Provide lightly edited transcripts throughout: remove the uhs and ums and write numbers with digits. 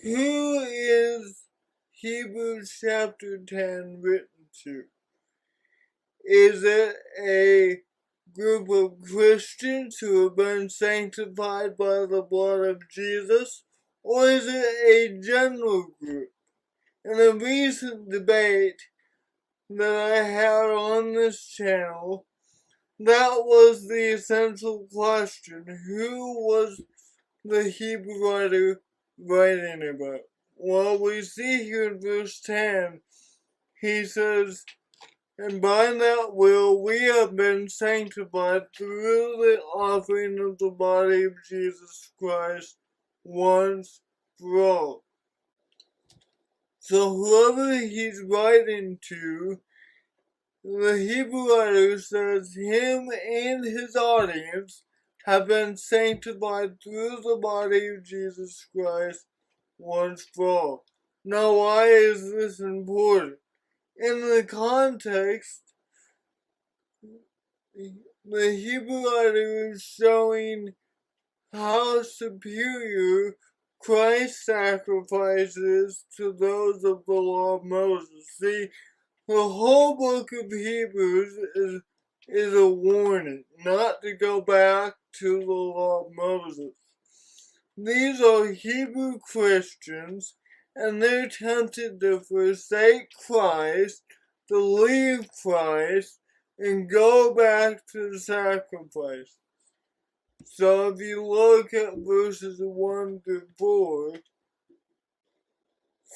Who is Hebrews chapter 10 written to? Is it a group of Christians who have been sanctified by the blood of Jesus? Or is it a general group? In a recent debate that I had on this channel, that was the essential question. Who was the Hebrew writer writing about? Well, we see here in verse 10, he says, "And by that will we have been sanctified through the offering of the body of Jesus Christ once for all." So whoever he's writing to, the Hebrew writer says him and his audience have been sanctified through the body of Jesus Christ once for all. Now, why is this important? In the context, the Hebrew writer is showing how superior Christ's sacrifice is to those of the law of Moses. See, the whole book of Hebrews is a warning not to go back to the law of Moses. These are Hebrew Christians, and they're tempted to forsake Christ, to leave Christ, and go back to the sacrifice. So if you look at verses 1 through 4,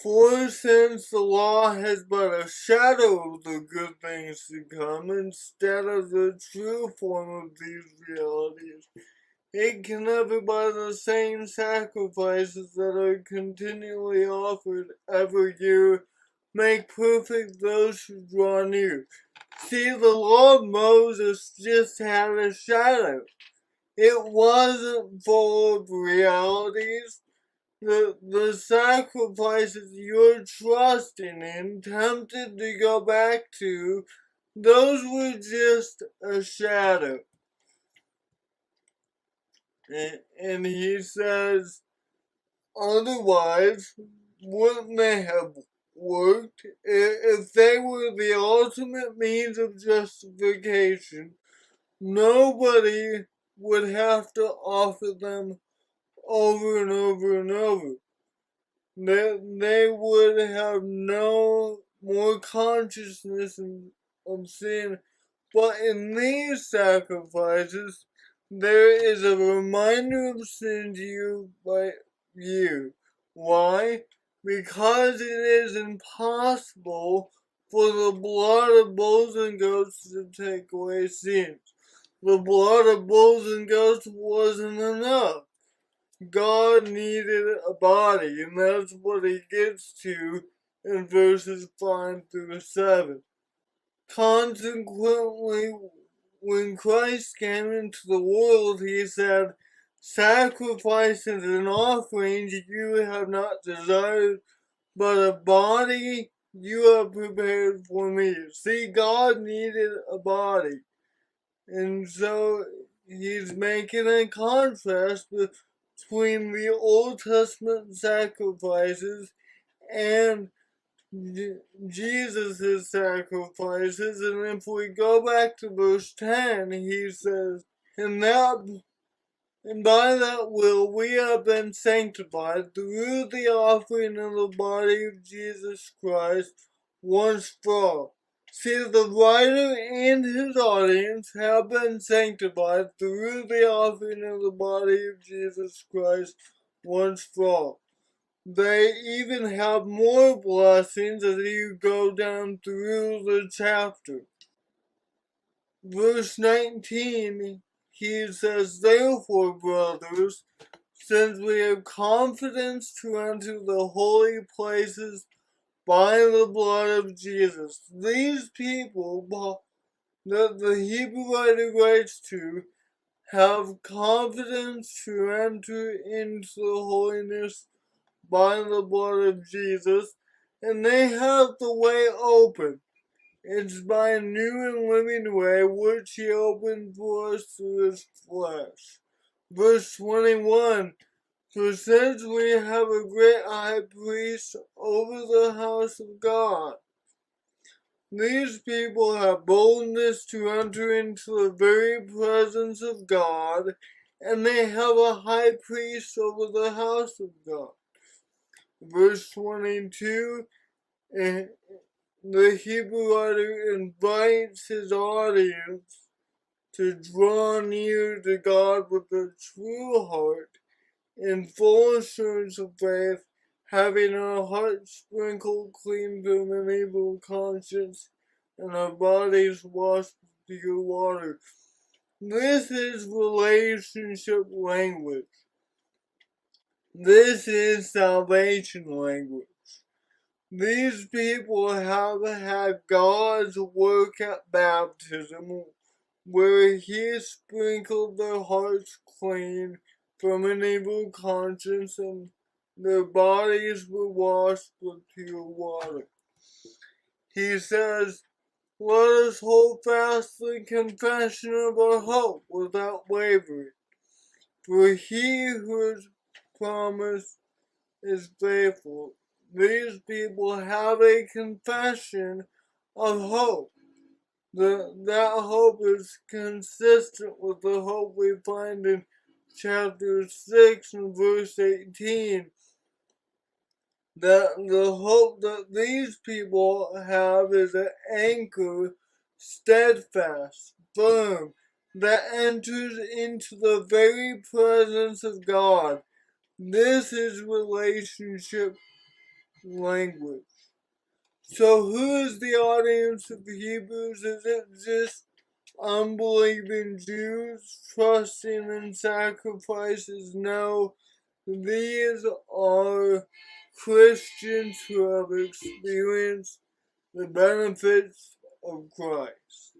"For since the law has but a shadow of the good things to come, instead of the true form of these realities, it can never by the same sacrifices that are continually offered every year make perfect those who draw near." See, the law of Moses just had a shadow. It wasn't full of realities. The sacrifices you're trusting in, tempted to go back to, those were just a shadow. And he says, otherwise, wouldn't they have worked? If they were the ultimate means of justification, nobody would have to offer them over and over and over. They would have no more consciousness of sin. But in these sacrifices, there is a reminder of sin to you by you. Why? Because it is impossible for the blood of bulls and goats to take away sins. The blood of bulls and goats wasn't enough. God needed a body, and that's what he gets to in verses 5 through 7. Consequently, when Christ came into the world, he said, "Sacrifices and offerings you have not desired, but a body you have prepared for me." See, God needed a body. And so he's making a contrast between the Old Testament sacrifices and Jesus' sacrifices. And if we go back to verse 10, he says, and by that will we have been sanctified through the offering of the body of Jesus Christ once for all. See, the writer and his audience have been sanctified through the offering of the body of Jesus Christ once for all. They even have more blessings as you go down through the chapter. Verse 19, he says, "Therefore, brothers, since we have confidence to enter the holy places by the blood of Jesus." These people that the Hebrew writer writes to have confidence to enter into the holiness by the blood of Jesus, and they have the way open. It's by a new and living way which he opened for us through his flesh. Verse 21, For since we have a great high priest over the house of God, these people have boldness to enter into the very presence of God, and they have a high priest over the house of God. Verse 22, the Hebrew writer invites his audience to draw near to God with a true heart, in full assurance of faith, having our hearts sprinkled clean from an evil conscience, and our bodies washed with pure water. This is relationship language. This is salvation language. These people have had God's work at baptism, where He sprinkled their hearts clean from an evil conscience, and their bodies were washed with pure water. He says, let us hold fast the confession of our hope without wavering, for He who has promised is faithful. These people have a confession of hope. That hope is consistent with the hope we find in chapter 6 and verse 18. That the hope that these people have is an anchor, steadfast, firm, that enters into the very presence of God. This is relationship language. So who is the audience of Hebrews? Is it just unbelieving Jews trusting in sacrifices? No, these are Christians who have experienced the benefits of Christ.